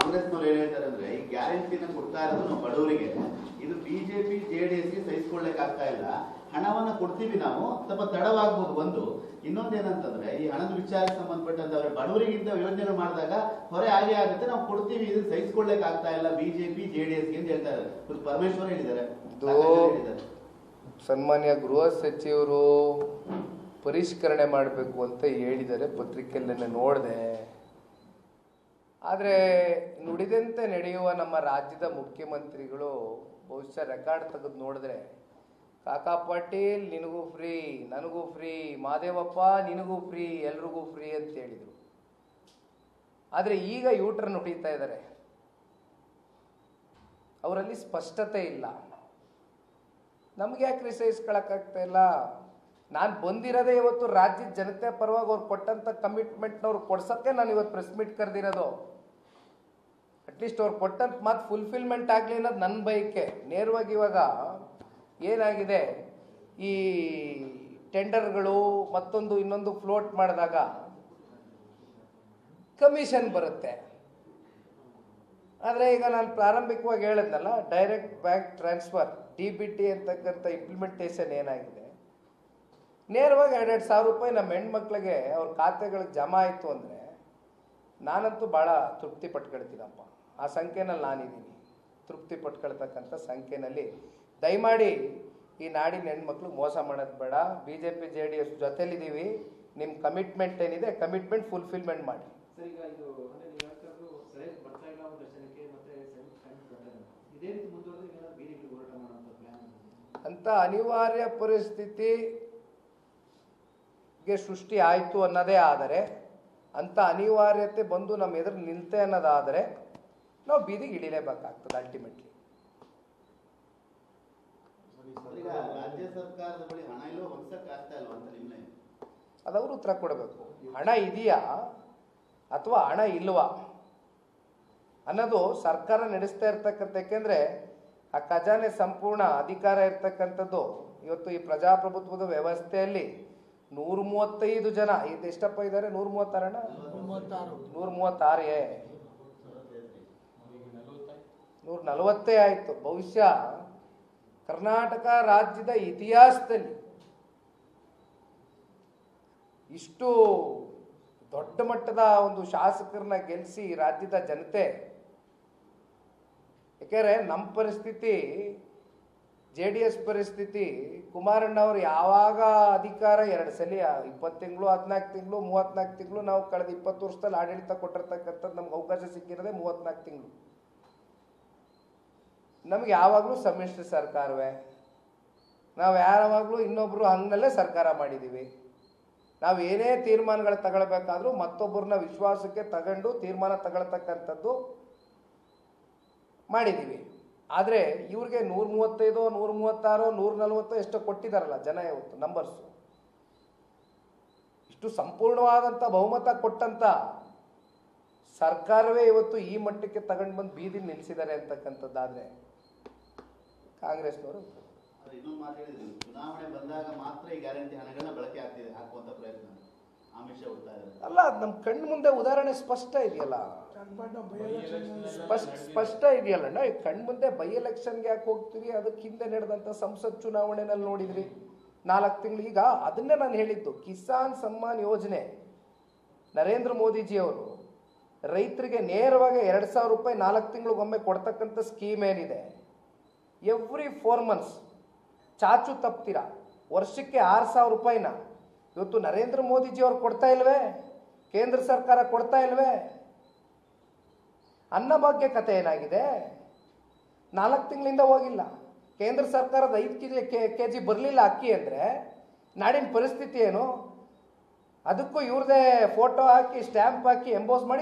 ಕಾಂಗ್ರೆಸ್ನವ್ರು ಏನ್ ಹೇಳ್ತಾರೆ ಅಂದ್ರೆ ಈ ಗ್ಯಾರಂಟಿನ ಕೊಡ್ತಾ ಇರೋದು ನಾವು ಬಡವರಿಗೆ, ಇದು ಬಿಜೆಪಿ ಜೆಡಿಎಸ್ಗೆ ಸಹಿಸ್ಕೊಳ್ಳಕ್ ಆಗ್ತಾ ಇಲ್ಲ. ಹಣವನ್ನ ಕೊಡ್ತೀವಿ ನಾವು, ಸ್ವಲ್ಪ ತಡವಾಗ್ಬೋದು. ಒಂದು ಇನ್ನೊಂದೇನಂತಂದ್ರೆ ಈ ಹಣದ ವಿಚಾರಕ್ಕೆ ಸಂಬಂಧಪಟ್ಟಂತವ್ರೆ ಬಡವರಿಗಿಂತ ಯೋಜನೆಗಳು ಮಾಡಿದಾಗ ಹೊರೆ ಆಗೇ ಆಗುತ್ತೆ, ನಾವು ಕೊಡ್ತೀವಿ, ಇದು ಸಹಿಸ್ಕೊಳ್ಳಕ್ ಆಗ್ತಾ ಇಲ್ಲ ಬಿಜೆಪಿ ಜೆಡಿಎಸ್ಗೆ ಅಂತ ಹೇಳ್ತಾರೆ. ಪರಮೇಶ್ವರ್ ಹೇಳಿದ್ದಾರೆ. ಸನ್ಮಾನ್ಯ ಗೃಹ ಸಚಿವರು ಪರಿಷ್ಕರಣೆ ಮಾಡಬೇಕು ಅಂತ ಹೇಳಿದ್ದಾರೆ, ಪತ್ರಿಕೆಯಲ್ಲೆಲ್ಲ ನೋಡಿದೆ. ಆದರೆ ನುಡಿದಂತೆ ನಡೆಯುವ ನಮ್ಮ ರಾಜ್ಯದ ಮುಖ್ಯಮಂತ್ರಿಗಳು ಬಹುಶಃ ರೆಕಾರ್ಡ್ ತೆಗೆದು ನೋಡಿದ್ರೆ ಕಾಕಾ ಪಾಟೀಲ್ ನಿನಗೂ ಫ್ರೀ, ನನಗೂ ಫ್ರೀ, ಮಾದೇವಪ್ಪ ನಿನಗೂ ಫ್ರೀ, ಎಲ್ರಿಗೂ ಫ್ರೀ ಅಂತ ಹೇಳಿದರು. ಆದರೆ ಈಗ ಯೂಟರ್ನ್ ಹೊಡಿತಾ ಇದ್ದಾರೆ. ಅವರಲ್ಲಿ ಸ್ಪಷ್ಟತೆ ಇಲ್ಲ. ನಮ್ಗೆ ಯಾಕೆ ಸಹಿಸ್ಕೊಳಕ್ಕಾಗ್ತಾ ಇಲ್ಲ? ನಾನು ಬಂದಿರೋದೇ ಇವತ್ತು ರಾಜ್ಯದ ಜನತೆ ಪರವಾಗಿ ಅವ್ರು ಕೊಟ್ಟಂಥ ಕಮಿಟ್ಮೆಂಟ್ನವ್ರು ಕೊಡ್ಸೋಕ್ಕೆ ನಾನು ಇವತ್ತು ಪ್ರೆಸ್ ಮೀಟ್ ಕರೆದಿರೋದು. ಅಟ್ಲೀಸ್ಟ್ ಅವ್ರು ಕೊಟ್ಟಂತ ಮಾತು ಫುಲ್ಫಿಲ್ಮೆಂಟ್ ಆಗಲಿ ಅನ್ನೋದು ನನ್ನ ಬಯಕೆ. ನೇರವಾಗಿ ಇವಾಗ ಏನಾಗಿದೆ, ಈ ಟೆಂಡರ್ಗಳು ಮತ್ತೊಂದು ಇನ್ನೊಂದು ಫ್ಲೋಟ್ ಮಾಡಿದಾಗ ಕಮಿಷನ್ ಬರುತ್ತೆ. ಆದರೆ ಈಗ ನಾನು ಪ್ರಾರಂಭಿಕವಾಗಿ ಹೇಳಿದ್ನಲ್ಲ, ಡೈರೆಕ್ಟ್ ಬ್ಯಾಂಕ್ ಟ್ರಾನ್ಸ್ಫರ್ DBT ಅಂತಕ್ಕಂಥ ಇಂಪ್ಲಿಮೆಂಟೇಷನ್ ಏನಾಗಿದೆ, ನೇರವಾಗಿ 2,000 ರೂಪಾಯಿ ನಮ್ಮ ಹೆಣ್ಮಕ್ಳಿಗೆ ಅವ್ರ ಖಾತೆಗಳಿಗೆ ಜಮಾ ಆಯಿತು ಅಂದರೆ ನಾನಂತೂ ಭಾಳ ತೃಪ್ತಿ ಪಟ್ಕೊಳ್ತೀನಪ್ಪ. ಆ ಸಂಖ್ಯೆನಲ್ಲಿ ನಾನಿದ್ದೀನಿ, ತೃಪ್ತಿ ಪಟ್ಕೊಳ್ತಕ್ಕಂಥ ಸಂಖ್ಯೆನಲ್ಲಿ. ದಯಮಾಡಿ ಈ ನಾಡಿನ ಹೆಣ್ಮಕ್ಳು ಮೋಸ ಮಾಡೋದು ಬೇಡ. BJP JDS ಜೊತೆಲಿದ್ದೀವಿ. ನಿಮ್ಮ ಕಮಿಟ್ಮೆಂಟ್ ಏನಿದೆ, ಕಮಿಟ್ಮೆಂಟ್ ಫುಲ್ಫಿಲ್ಮೆಂಟ್ ಮಾಡಿ. ಅಂತ ಅನಿವಾರ್ಯ ಪರಿಸ್ಥಿತಿಗೆ ಸೃಷ್ಟಿ ಆಯಿತು ಅನ್ನೋದೇ ಆದರೆ, ಅಂಥ ಅನಿವಾರ್ಯತೆ ಬಂದು ನಮ್ಮ ಎದುರು ನಿಲ್ತೆ ಅನ್ನೋದಾದರೆ ನಾವು ಬೀದಿಗೆ ಇಳಿಲೇಬೇಕಾಗ್ತದೆ ಅಲ್ಟಿಮೇಟ್ಲಿ. ರಾಜ್ಯ ಸರ್ಕಾರದ ಬಳಿ ಹಣ ಇಲ್ಲೋ ಹೊಂದಕ್ಕೆ ಆಗ್ತಾ ಇಲ್ವಾ ಅಂತ ನಿಮ್ಮನೆ ಅದವರು ಉತ್ತರ ಕೊಡಬೇಕು. ಹಣ ಇದೆಯಾ ಅಥವಾ ಹಣ ಇಲ್ವಾ ಅನ್ನೋದು ಸರ್ಕಾರ ನಡೆಸ್ತಾ ಇರ್ತಕ್ಕಂಥ. ಯಾಕೆಂದರೆ ಆ ಖಜಾನೆ ಸಂಪೂರ್ಣ ಅಧಿಕಾರ ಇರ್ತಕ್ಕಂಥದ್ದು ಇವತ್ತು ಈ ಪ್ರಜಾಪ್ರಭುತ್ವದ ವ್ಯವಸ್ಥೆಯಲ್ಲಿ 135 ಜನ ಇದು ಎಷ್ಟಪ್ಪ ಇದ್ದಾರೆ? 136 140 ಆಯಿತು. ಬಹುಶಃ ಕರ್ನಾಟಕ ರಾಜ್ಯದ ಇತಿಹಾಸದಲ್ಲಿ ಇಷ್ಟು ದೊಡ್ಡ ಮಟ್ಟದ ಒಂದು ಶಾಸಕರನ್ನ ಗೆಲ್ಲಿಸಿ ರಾಜ್ಯದ ಜನತೆ, ಯಾಕೆಂದರೆ ನಮ್ಮ ಪರಿಸ್ಥಿತಿ, JDS ಪರಿಸ್ಥಿತಿ, ಕುಮಾರಣ್ಣ ಅವರು ಯಾವಾಗ ಅಧಿಕಾರ 2 ಸಲ 20 ತಿಂಗಳು, 14 ತಿಂಗಳು, 34 ತಿಂಗಳು, ನಾವು ಕಳೆದ 20 ವರ್ಷದಲ್ಲಿ ಆಡಳಿತ ಕೊಟ್ಟಿರ್ತಕ್ಕಂಥದ್ದು ನಮ್ಗೆ ಅವಕಾಶ ಸಿಕ್ಕಿರೋದೇ 34 ತಿಂಗಳು. ನಮ್ಗೆ ಯಾವಾಗಲೂ ಸಮ್ಮಿಶ್ರ ಸರ್ಕಾರವೇ. ನಾವು ಯಾವಾಗಲೂ ಇನ್ನೊಬ್ರು ಹಂಗಲ್ಲೇ ಸರ್ಕಾರ ಮಾಡಿದ್ದೀವಿ. ನಾವು ಏನೇ ತೀರ್ಮಾನಗಳು ತಗೊಳ್ಬೇಕಾದ್ರೂ ಮತ್ತೊಬ್ಬರನ್ನ ವಿಶ್ವಾಸಕ್ಕೆ ತಗೊಂಡು ತೀರ್ಮಾನ ತಗೊಳ್ತಕ್ಕಂಥದ್ದು ಮಾಡಿದ್ದೀವಿ. ಆದರೆ ಇವ್ರಿಗೆ 135, 136, 140 ಎಷ್ಟೋ ಕೊಟ್ಟಿದ್ದಾರಲ್ಲ ಜನ ಇವತ್ತು ನಂಬರ್ಸು. ಇಷ್ಟು ಸಂಪೂರ್ಣವಾದಂಥ ಬಹುಮತ ಕೊಟ್ಟಂಥ ಸರ್ಕಾರವೇ ಇವತ್ತು ಈ ಮಟ್ಟಕ್ಕೆ ತಗೊಂಡು ಬಂದು ಬೀದಿ ನಿಲ್ಲಿಸಿದ್ದಾರೆ ಅಂತಕ್ಕಂಥದ್ದಾದರೆ ಕಾಂಗ್ರೆಸ್ನವರು. ಇನ್ನೊಂದು ಮಾತು ಹೇಳಿದ್ರು, ಚುನಾವಣೆ ಬಂದಾಗ ಮಾತ್ರ ಈ ಗ್ಯಾರಂಟಿ ಹಣಗಳನ್ನ ಬಳಕೆ ಹಾಕುವಂತ ಪ್ರಯತ್ನ, ಆಮಿಷ ಹುಡ್ತಾ ಇದ್ದಾರೆ. ಅಲ್ಲ, ಅದು ನಮ್ಮ ಕಣ್ಣು ಮುಂದೆ ಉದಾಹರಣೆ ಸ್ಪಷ್ಟ ಇದೆಯಲ್ಲ, ಸ್ಪಷ್ಟ ಇದೆಯಲ್ಲ. ಈ ಕಣ್ಣು ಮುಂದೆ ಬೈ ಎಲೆಕ್ಷನ್ಗೆ ಯಾಕೆ ಹೋಗ್ತೀವಿ? ಅದಕ್ಕೆ ಹಿಂದೆ ನಡೆದಂಥ ಸಂಸತ್ ಚುನಾವಣೆನಲ್ಲಿ ನೋಡಿದ್ರಿ 4 ತಿಂಗಳು. ಈಗ ಅದನ್ನೇ ನಾನು ಹೇಳಿದ್ದು, ಕಿಸಾನ್ ಸಮ್ಮಾನ್ ಯೋಜನೆ ನರೇಂದ್ರ ಮೋದಿಜಿಯವರು ರೈತರಿಗೆ ನೇರವಾಗಿ 2,000 ರೂಪಾಯಿ 4 ತಿಂಗಳಿಗೊಮ್ಮೆ ಕೊಡ್ತಕ್ಕಂಥ ಸ್ಕೀಮ್ ಏನಿದೆ, ಎವ್ರಿ 4 ಮಂತ್ಸ್ ಚಾಚು ತಪ್ತೀರಾ, ವರ್ಷಕ್ಕೆ 6,000 ರೂಪಾಯಿನ ಇವತ್ತು ನರೇಂದ್ರ ಮೋದಿಜಿಯವರು ಕೊಡ್ತಾ ಇಲ್ವೇ? ಕೇಂದ್ರ ಸರ್ಕಾರ ಕೊಡ್ತಾ ಇಲ್ವೇ? ಅನ್ನಭಾಗ್ಯ ಕಥೆ ಏನಾಗಿದೆ? 4 ತಿಂಗಳಿಂದ ಹೋಗಿಲ್ಲ. ಕೇಂದ್ರ ಸರ್ಕಾರದ 5 kg ಬರಲಿಲ್ಲ ಅಕ್ಕಿ ಅಂದರೆ ನಾಡಿನ ಪರಿಸ್ಥಿತಿ ಏನು? ಅದಕ್ಕೂ ಇವ್ರದೇ ಫೋಟೋ ಹಾಕಿ ಸ್ಟ್ಯಾಂಪ್ ಹಾಕಿ ಎಂಬೋಸ್ ಮಾಡಿ